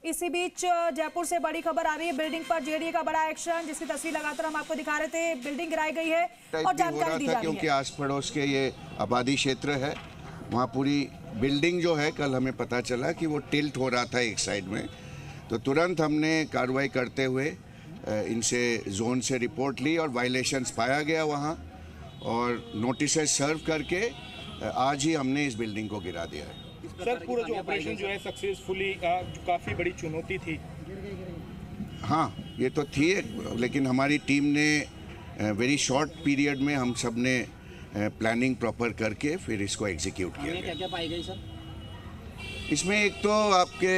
इसी बीच जयपुर से बड़ी खबर आ रही है, बिल्डिंग पर जेडीए का बड़ा एक्शन, जिसकी तस्वीर लगातार हम आपको दिखा रहे थे। बिल्डिंग गिराई गई है और जानकारी दी जा रही है क्योंकि आस पड़ोस के ये आबादी क्षेत्र है, वहाँ पूरी बिल्डिंग जो है, कल हमें पता चला कि वो टिल्ट हो रहा था एक साइड में, तो तुरंत हमने कार्रवाई करते हुए इनसे जोन से रिपोर्ट ली और वायलेशंस पाया गया वहाँ, और नोटिस सर्व करके आज ही हमने इस बिल्डिंग को गिरा दिया है। सर, पूरा जो ऑपरेशन जो है सक्सेसफुली, काफ़ी बड़ी चुनौती थी। हाँ, ये तो थी, लेकिन हमारी टीम ने वेरी शॉर्ट पीरियड में हम सब ने प्लानिंग प्रॉपर करके फिर इसको एग्जीक्यूट किया। क्या क्या पाई गई सर? इसमें एक तो आपके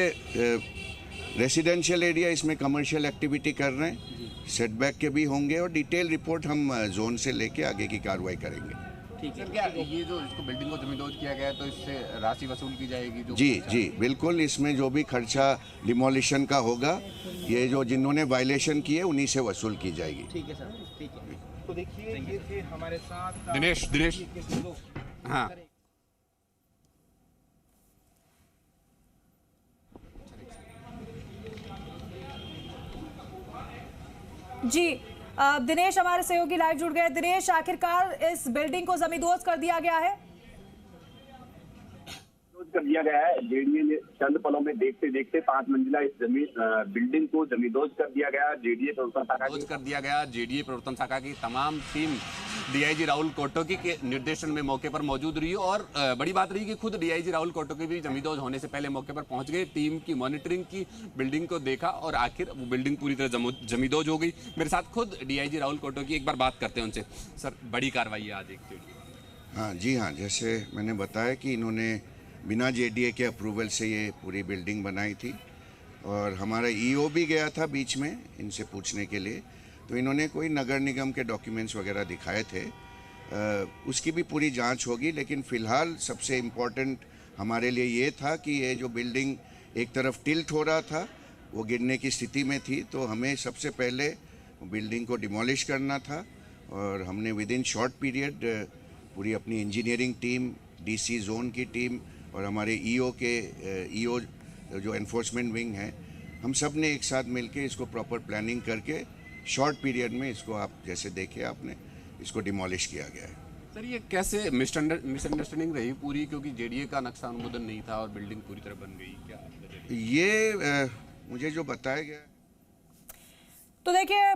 रेसिडेंशियल एरिया, इसमें कमर्शियल एक्टिविटी कर रहे हैं, सेटबैक के भी होंगे, और डिटेल रिपोर्ट हम जोन से लेके आगे की कार्रवाई करेंगे। ठीक है। क्या ये जो इसको बिल्डिंग को जमींदोज किया गया है, तो इससे राशि वसूल की जाएगी? जो जी बिल्कुल, इसमें जो भी खर्चा डिमोलिशन का होगा, ये जो जिन्होंने वायलेशन किए उन्हीं से वसूल की जाएगी। ठीक है सर, ठीक है। तो देखिए, ये थे हमारे साथ दिनेश हाँ, जी दिनेश हमारे सहयोगी लाइव जुड़ गए। दिनेश, आखिरकार इस बिल्डिंग को जमींदोज कर दिया गया है? कर दिया गया है। जेडीए ने चंद पलों में देखते देखते 5 मंजिला इस बिल्डिंग को जमींदोज कर दिया गया। जेडीए प्रवर्तन शाखा की तमाम टीम डीआईजी राहुल कोटोकी के निर्देशन में मौके पर मौजूद रही, और बड़ी बात रही कि खुद डीआईजी राहुल कोटोकी भी जमींदोज होने से पहले मौके पर पहुंच गए, टीम की मॉनिटरिंग की, बिल्डिंग को देखा, और आखिर वो बिल्डिंग पूरी तरह जमींदोज हो गई। मेरे साथ खुद डीआईजी राहुल कोटोकी, एक बार बात करते हैं उनसे। सर, बड़ी कार्रवाई है आज एक। हाँ जी हाँ, जैसे मैंने बताया कि इन्होंने बिना जेडीए के अप्रूवल से ये पूरी बिल्डिंग बनाई थी, और हमारा ईओ भी गया था बीच में इनसे पूछने के लिए, तो इन्होंने कोई नगर निगम के डॉक्यूमेंट्स वगैरह दिखाए थे। उसकी भी पूरी जांच होगी, लेकिन फ़िलहाल सबसे इम्पोर्टेंट हमारे लिए ये था कि ये जो बिल्डिंग एक तरफ टिल्ट हो रहा था, वो गिरने की स्थिति में थी, तो हमें सबसे पहले बिल्डिंग को डिमोलिश करना था, और हमने विद इन शॉर्ट पीरियड पूरी अपनी इंजीनियरिंग टीम, डीसी जोन की टीम और हमारे ईओ जो एनफोर्समेंट विंग है, हम सब ने एक साथ मिलके इसको प्रॉपर प्लानिंग करके शॉर्ट पीरियड में इसको, आप जैसे देखे आपने, इसको डिमोलिश किया गया है। सर, ये कैसे मिसअंडरस्टैंडिंग रही पूरी, क्योंकि जेडीए का नक्शा अनुमोदन नहीं था और बिल्डिंग पूरी तरह बन गई? क्या ये मुझे जो बताया गया। तो देखिए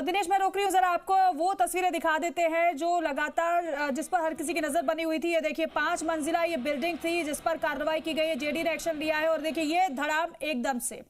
दिनेश, मैं रोक रही हूँ, जरा आपको वो तस्वीरें दिखा देते हैं जो लगातार, जिस पर हर किसी की नजर बनी हुई थी। ये देखिए 5 मंजिला ये बिल्डिंग थी जिस पर कार्रवाई की गई है, जेडी ने एक्शन लिया है, और देखिए ये धड़ाम एकदम से,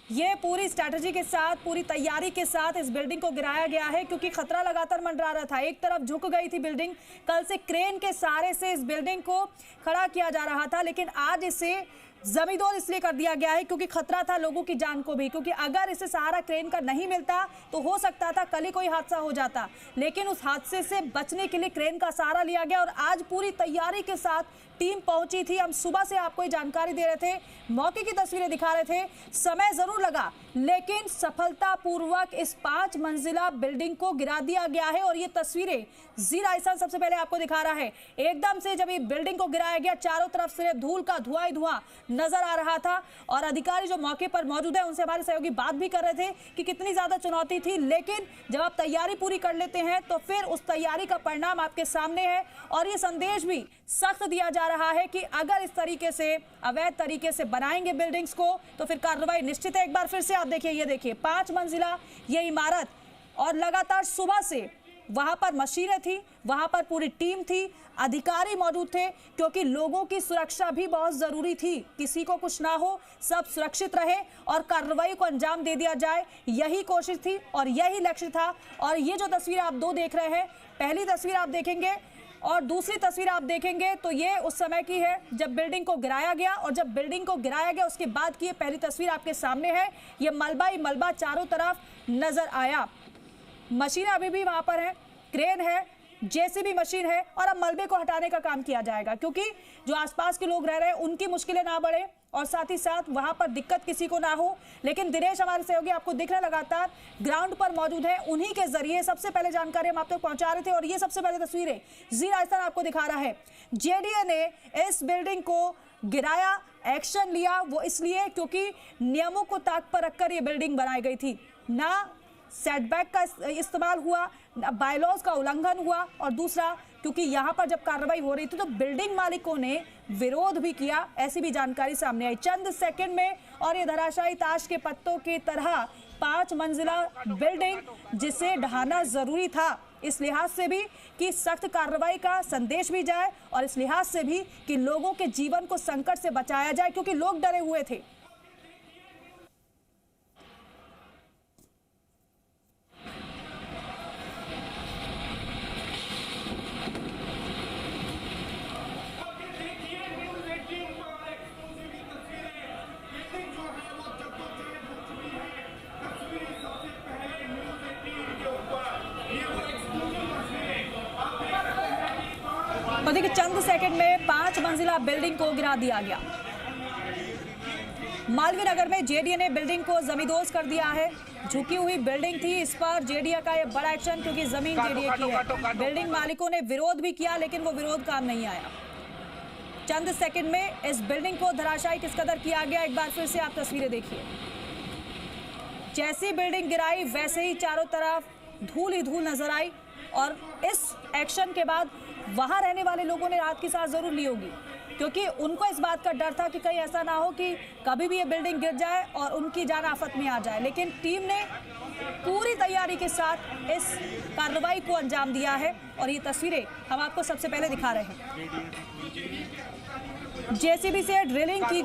ये पूरी स्ट्रैटेजी के साथ, पूरी तैयारी के साथ इस बिल्डिंग को गिराया गया है, क्योंकि खतरा लगातार मंडरा रहा था। एक तरफ झुक गई थी बिल्डिंग, कल से क्रेन के सहारे से इस बिल्डिंग को खड़ा किया जा रहा था, लेकिन आज इसे जमींदोज इसलिए कर दिया गया है क्योंकि खतरा था लोगों की जान को भी, क्योंकि अगर इसे सहारा क्रेन का नहीं मिलता तो हो सकता था कल ही कोई हादसा हो जाता, लेकिन उस हादसे से बचने के लिए क्रेन का सहारा लिया गया, और आज पूरी तैयारी के साथ टीम पहुंची थी। हम सुबह से आपको ये जानकारी दे रहे थे, मौके की तस्वीरें दिखा रहे थे, समय जरूर लगा, लेकिन सफलतापूर्वक इस 5 मंजिला बिल्डिंग को गिरा दिया गया है। और ये तस्वीरें जी राजस्थान सबसे पहले आपको दिखा रहा है। एकदम से जब ये बिल्डिंग को गिराया गया, चारों तरफ से धूल का धुआं ही धुआं नजर आ रहा था, और अधिकारी जो मौके पर मौजूद है उनसे हमारे सहयोगी बात भी कर रहे थे कि कितनी ज्यादा चुनौती थी, लेकिन जब आप तैयारी पूरी कर लेते हैं तो फिर उस तैयारी का परिणाम आपके सामने है। और ये संदेश भी सख्त दिया जा रहा है कि अगर इस तरीके से, अवैध तरीके से बनाएंगे बिल्डिंग्स को, तो फिर कार्रवाई निश्चित है। एक बार फिर से आप देखिए, ये देखिए 5 मंजिला ये इमारत, और लगातार सुबह से वहां पर मशीनें थी, वहां पर पूरी टीम थी, अधिकारी मौजूद थे, क्योंकि लोगों की सुरक्षा भी बहुत जरूरी थी, किसी को कुछ ना हो, सब सुरक्षित रहे और कार्रवाई को अंजाम दे दिया जाए, यही कोशिश थी और यही लक्ष्य था। और ये जो तस्वीर आप 2 देख रहे हैं, पहली तस्वीर आप देखेंगे और दूसरी तस्वीर आप देखेंगे तो ये उस समय की है जब बिल्डिंग को गिराया गया, और जब बिल्डिंग को गिराया गया उसके बाद की ये पहली तस्वीर आपके सामने है। ये मलबा ही मलबा चारों तरफ नजर आया, मशीन अभी भी वहां पर है, क्रेन है, जेसीबी मशीन है, और अब मलबे को हटाने का काम किया जाएगा, क्योंकि जो आसपास के लोग रह रहे हैं उनकी मुश्किलें ना बढ़े और साथ ही साथ वहां पर दिक्कत किसी को ना हो। लेकिन दिनेश, हमारे सहयोगी आपको दिख रहे लगातार ग्राउंड पर मौजूद है, उन्हीं के जरिए सबसे पहले जानकारी हम आप तक पहुंचा रहे थे। और ये सबसे पहले तस्वीरें जी राजस्थान आपको दिखा रहा है, जेडीए ने इस बिल्डिंग को गिराया एक्शन लिया वो इसलिए क्योंकि नियमों को ताक पर रखकर ये बिल्डिंग बनाई गई थी, ना सेटबैक का इस्तेमाल हुआ, ना बायलॉज का उल्लंघन हुआ, और दूसरा क्योंकि यहाँ पर जब कार्रवाई हो रही थी तो बिल्डिंग मालिकों ने विरोध भी किया, ऐसी भी जानकारी सामने आई चंद सेकंड में। और ये धराशायी ताश के पत्तों की तरह 5 मंजिला बिल्डिंग जिसे ढहाना जरूरी था, इस लिहाज से भी कि सख्त कार्रवाई का संदेश भी जाए और इस लिहाज से भी कि लोगों के जीवन को संकट से बचाया जाए, क्योंकि लोग डरे हुए थे। और देखिए चंद सेकंड में 5 मंजिला बिल्डिंग को गिरा दिया गया। मालवीय नगर में जेडीए ने बिल्डिंग को जमींदोज कर दिया है। झुकी हुई बिल्डिंग थी, इस पर जेडीए का यह बड़ा एक्शन, क्योंकि जमीन जेडीए की है। बिल्डिंग मालिकों ने विरोध भी किया लेकिन वो विरोध काम नहीं आया। चंद सेकंड में इस बिल्डिंग को धराशायी किस कदर किया गया, एक बार फिर से आप तस्वीरें देखिए। जैसी बिल्डिंग गिराई वैसे ही चारों तरफ धूल ही धूल नजर आई, और इस एक्शन के बाद वहां रहने वाले लोगों ने रात की सांस जरूर ली होगी, क्योंकि उनको इस बात का डर था कि कहीं ऐसा ना हो कि कभी भी ये बिल्डिंग गिर जाए और उनकी जान आफत में आ जाए। लेकिन टीम ने पूरी तैयारी के साथ इस कार्रवाई को अंजाम दिया है, और ये तस्वीरें हम आपको सबसे पहले दिखा रहे हैं। जेसीबी से ड्रिलिंग की